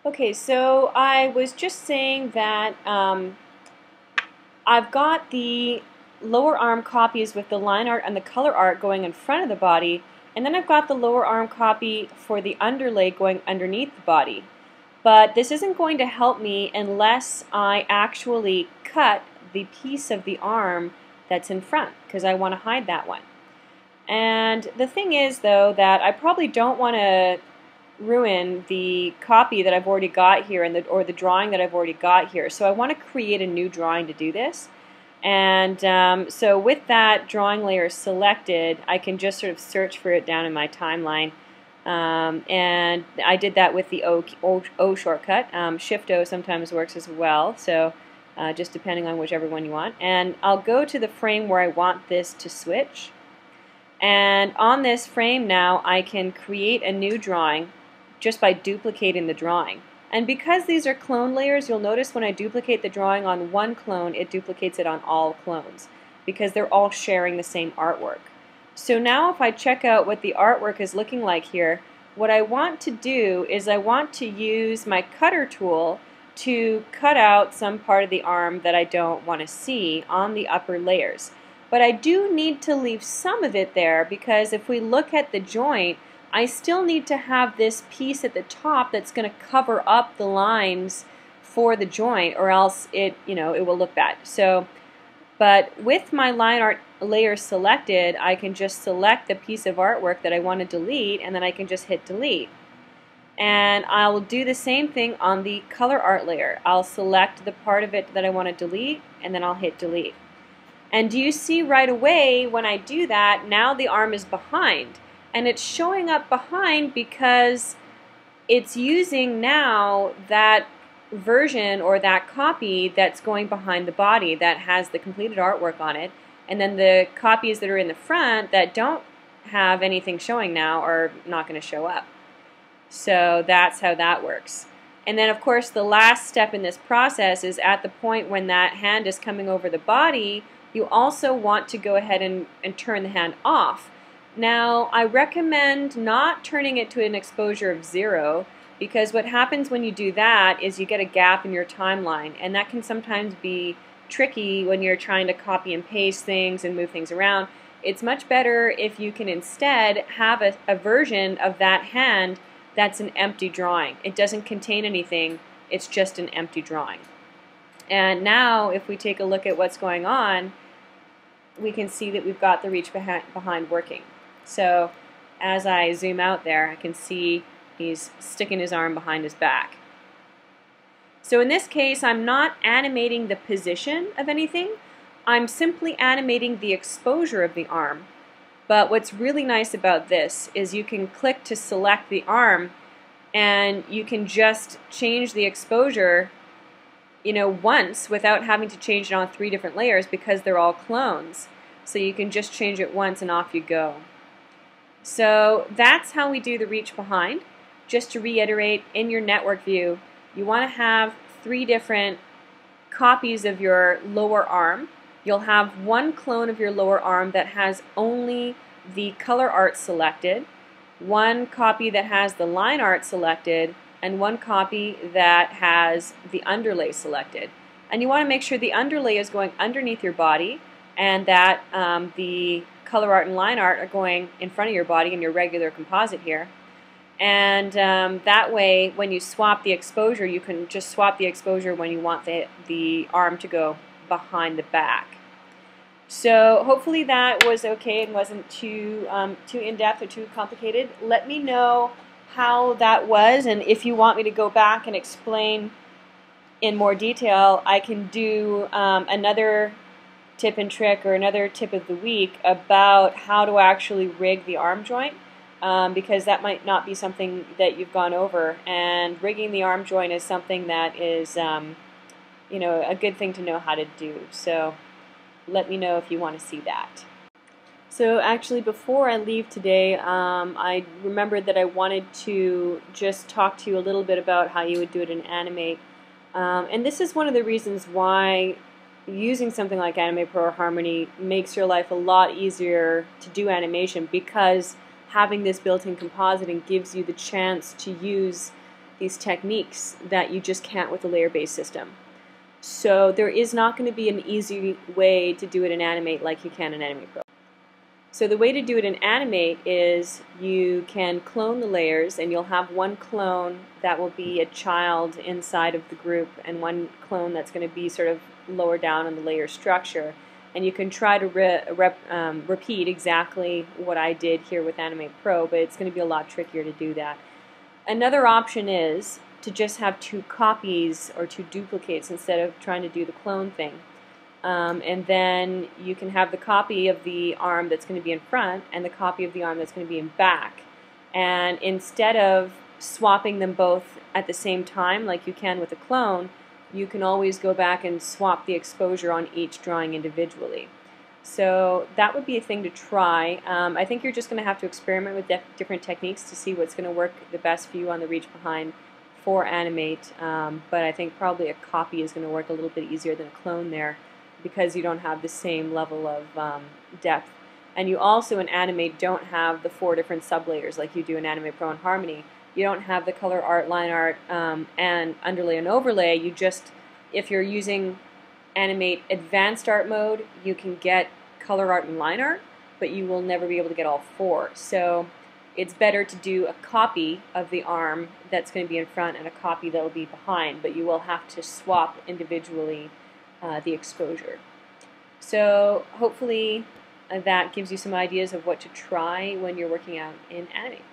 Okay, so I was just saying that I've got the lower arm copies with the line art and the color art going in front of the body, and then I've got the lower arm copy for the underlay going underneath the body. But this isn't going to help me unless I actually cut the piece of the arm that's in front, because I want to hide that one. And the thing is, though, that I probably don't want to ruin the copy that I've already got here or the drawing that I've already got here. So I want to create a new drawing to do this. And so with that drawing layer selected, I can just sort of search for it down in my timeline. And I did that with the O shortcut. Shift-O sometimes works as well, so just depending on whichever one you want. And I'll go to the frame where I want this to switch. And on this frame now, I can create a new drawing just by duplicating the drawing. And because these are clone layers, you'll notice when I duplicate the drawing on one clone, it duplicates it on all clones because they're all sharing the same artwork. So now if I check out what the artwork is looking like here, what I want to do is I want to use my cutter tool to cut out some part of the arm that I don't want to see on the upper layers. But I do need to leave some of it there because if we look at the joint, I still need to have this piece at the top that's going to cover up the lines for the joint, or else it will look bad. So, but with my line art layer selected, I can just select the piece of artwork that I want to delete, and then I can just hit delete. And I will do the same thing on the color art layer. I'll select the part of it that I want to delete, and then I'll hit delete. And do you see right away when I do that, now the arm is behind. And it's showing up behind because it's using now that version or that copy that's going behind the body that has the completed artwork on it. And then the copies that are in the front that don't have anything showing now are not going to show up. So that's how that works. And then of course the last step in this process is at the point when that hand is coming over the body, you also want to go ahead and turn the hand off. Now, I recommend not turning it to an exposure of 0 because what happens when you do that is you get a gap in your timeline, and that can sometimes be tricky when you're trying to copy and paste things and move things around. It's much better if you can instead have a version of that hand that's an empty drawing. It doesn't contain anything, it's just an empty drawing. And now if we take a look at what's going on, we can see that we've got the reach behind working. So as I zoom out there, I can see he's sticking his arm behind his back. So in this case, I'm not animating the position of anything. I'm simply animating the exposure of the arm. But what's really nice about this is you can click to select the arm and you can just change the exposure once without having to change it on 3 different layers because they're all clones. So you can just change it once and off you go. So that's how we do the reach behind. Just to reiterate, in your network view, you want to have 3 different copies of your lower arm. You'll have one clone of your lower arm that has only the color art selected, one copy that has the line art selected, and one copy that has the underlay selected. And you want to make sure the underlay is going underneath your body and that the color art and line art are going in front of your body in your regular composite here. And that way, when you swap the exposure, you can just swap the exposure when you want the arm to go behind the back. So hopefully that was okay and wasn't too in-depth or too complicated. Let me know how that was, and if you want me to go back and explain in more detail, I can do another tip and trick or another tip of the week about how to actually rig the arm joint, because that might not be something that you've gone over, and rigging the arm joint is something that is a good thing to know how to do. So let me know if you want to see that. So actually, before I leave today, I remembered that I wanted to just talk to you a little bit about how you would do it in Animate. And this is one of the reasons why using something like Animate Pro or Harmony makes your life a lot easier to do animation, because having this built-in compositing gives you the chance to use these techniques that you just can't with a layer-based system. So there is not going to be an easy way to do it in Animate like you can in Animate Pro. So the way to do it in Animate is you can clone the layers, and you'll have one clone that will be a child inside of the group and one clone that's going to be sort of lower down in the layer structure. And you can try to repeat exactly what I did here with Animate Pro, but it's going to be a lot trickier to do that. Another option is to just have two copies or two duplicates instead of trying to do the clone thing. And then you can have the copy of the arm that's going to be in front and the copy of the arm that's going to be in back. And instead of swapping them both at the same time like you can with a clone, you can always go back and swap the exposure on each drawing individually. So that would be a thing to try. I think you're just going to have to experiment with different techniques to see what's going to work the best for you on the reach behind for Animate. But I think probably a copy is going to work a little bit easier than a clone there, because you don't have the same level of depth. And you also in Animate don't have the 4 different sublayers like you do in Animate Pro and Harmony. You don't have the color art, line art, and underlay and overlay. You just, if you're using Animate Advanced Art mode, you can get color art and line art, but you will never be able to get all 4. So it's better to do a copy of the arm that's going to be in front and a copy that will be behind, but you will have to swap individually the exposure. So hopefully that gives you some ideas of what to try when you're working out in Animate.